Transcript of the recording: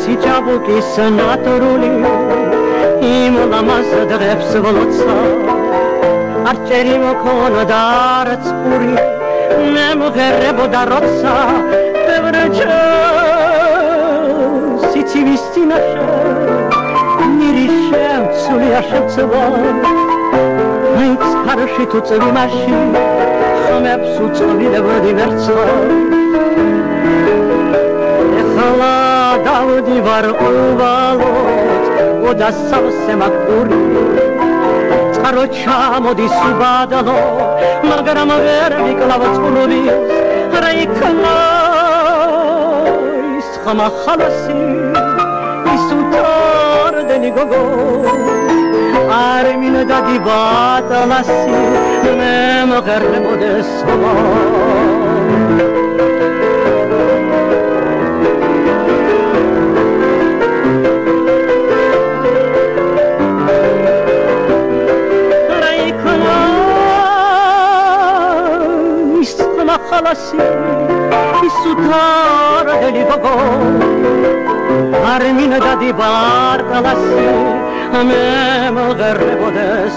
Ისი ჭაბუკის ნატრული იმ ლამაზ დღებს ვლოცა არ ჭერი მოქონდა არც პური მე მღერებოდა როცა ბევრი სიცივის წინაშე ნირი შემცულია შეცვა მაინც ხარში თუ წვიმაში ხმებს უწვიდებოდი ვერცხა ეხლა დავდივარ უვალოდ ოდა სავსე მაგური წყარო ჩამოდის უბადლო მაგრამ ვერ ვიკლავ წყურვილს რა იქნა ის ხმა ხალასი ის უთარდენი გოგო არ მინდა დიბატალასი მე მღერებოდეს ხმა ხალასი ის უთარდენი გოგო არ მინდა დიბარტალასი მე მღერებოდეს